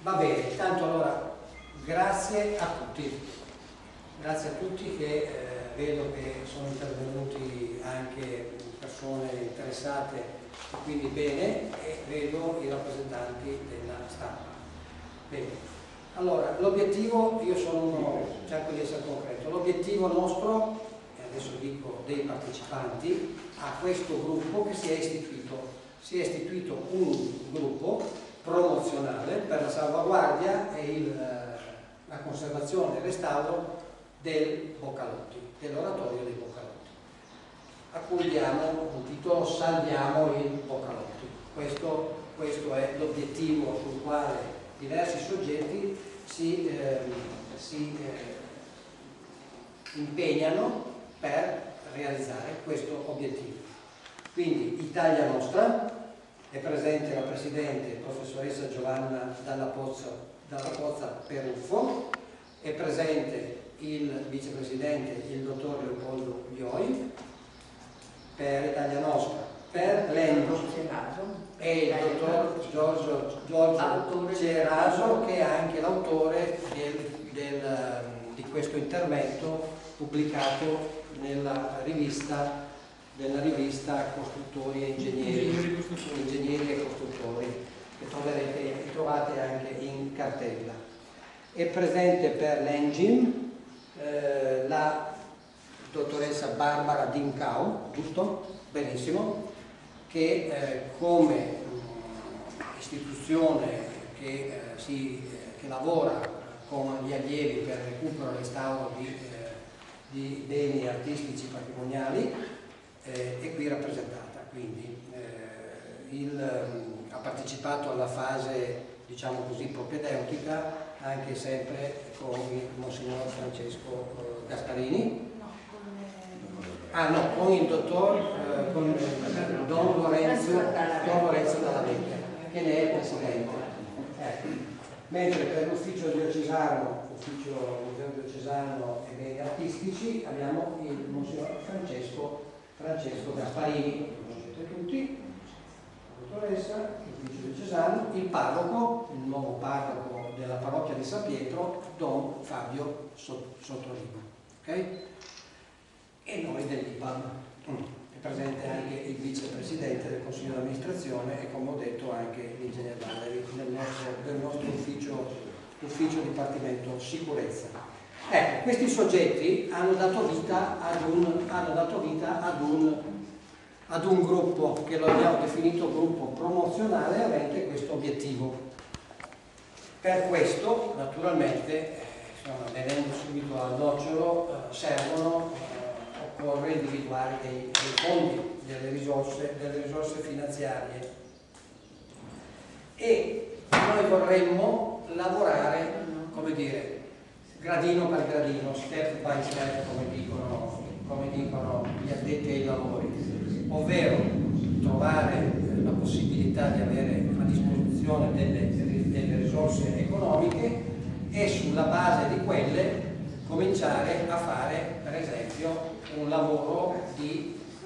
Va bene, tanto allora grazie a tutti che vedo che sono intervenuti anche persone interessate e quindi bene, e vedo i rappresentanti della stampa. Bene. Allora, l'obiettivo, io cerco di essere concreto, l'obiettivo nostro, e adesso dico dei partecipanti, a questo gruppo che si è istituito un gruppo promozionale per la salvaguardia e la conservazione e il restauro del Boccalotti, dell'oratorio dei Boccalotti, a cui diamo un titolo Salviamo il Boccalotti. Questo è l'obiettivo sul quale diversi soggetti si impegnano per realizzare questo obiettivo. Quindi Italia Nostra, è presente la Presidente, professoressa Giovanna Dalla Pozza Peruffo, è presente il Vicepresidente, il Dottor Leopoldo Vioi, per Italia Nostra, per l'Endo e il Dottor Giorgio Ceraso, che è anche l'autore di questo intervento pubblicato nella rivista Costruttori e Ingegneri e Costruttori, che trovate anche in cartella. È presente per l'Engine la dottoressa Barbara Dincau, giusto? Benissimo, che come istituzione che lavora con gli allievi per il recupero e restauro di beni artistici patrimoniali è qui rappresentata. Quindi ha partecipato alla fase, diciamo così, propedeutica, anche sempre con il Monsignor Francesco Gasparini. Con il dottor Don Lorenzo Dalla Vecchia, che ne è presidente. Mentre per l'ufficio diocesano, ufficio Museo Diocesano e Beni Artistici, abbiamo il Monsignor Francesco Gasparini, che conoscete tutti, la dottoressa, l'ufficio diocesano, il parroco, il nuovo parroco della parrocchia di San Pietro, Don Fabio Sottorino. Okay? E noi dell'IPAM. È presente anche il vicepresidente del consiglio di amministrazione e, come ho detto, anche l'ingegner Valleri del nostro ufficio dipartimento sicurezza. Ecco, questi soggetti hanno dato vita ad un gruppo che lo abbiamo definito gruppo promozionale avente questo obiettivo. Per questo, naturalmente, venendo subito al nocciolo, occorre individuare dei fondi, delle risorse finanziarie, e noi vorremmo lavorare, come dire, gradino per gradino, step by step, come dicono gli addetti ai lavori, ovvero trovare la possibilità di avere a disposizione delle risorse economiche e sulla base di quelle cominciare a fare, per esempio, un lavoro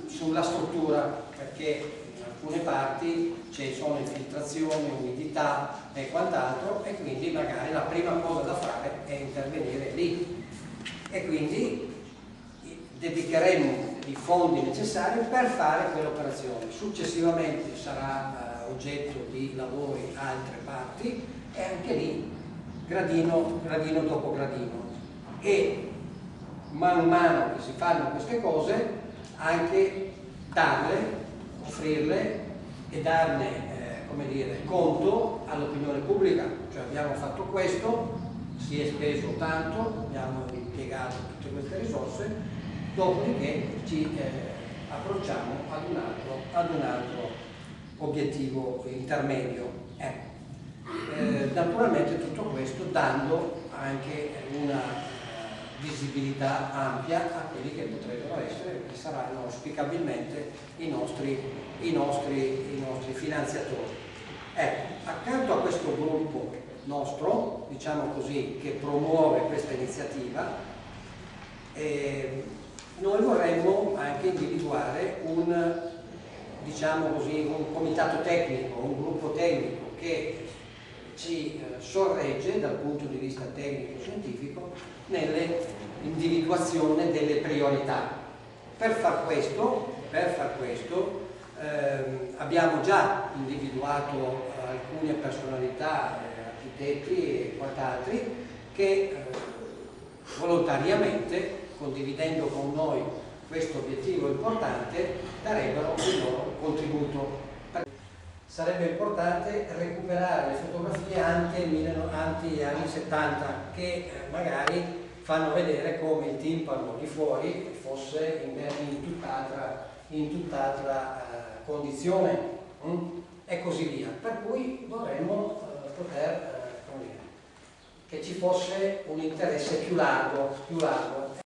sulla struttura, perché in alcune parti ci sono infiltrazioni, umidità e quant'altro, e quindi magari la prima cosa da fare è intervenire lì, e quindi dedicheremo i fondi necessari per fare quell'operazione. Successivamente sarà oggetto di lavori altre parti, e anche lì gradino dopo gradino, e man mano che si fanno queste cose anche offrirle e darne come dire, conto all'opinione pubblica. Cioè, abbiamo fatto questo, si è speso tanto, abbiamo impiegato tutte queste risorse, dopodiché ci approcciamo ad un altro obiettivo intermedio. Naturalmente tutto questo dando anche una visibilità ampia a quelli che potrebbero essere, che saranno auspicabilmente i nostri finanziatori. Accanto a questo gruppo nostro, diciamo così, che promuove questa iniziativa, noi vorremmo anche individuare diciamo così, un comitato tecnico, un gruppo tecnico che ci sorregge dal punto di vista tecnico-scientifico nell'individuazione delle priorità. Per far questo abbiamo già individuato alcune personalità, architetti e quant'altri, che volontariamente, condividendo con noi questo obiettivo importante, darebbero il loro contributo. Sarebbe importante recuperare le fotografie anche anni 70, che magari fanno vedere come il timpano di fuori fosse in tutt'altra condizione, e così via. Per cui vorremmo poter, come dire, che ci fosse un interesse più largo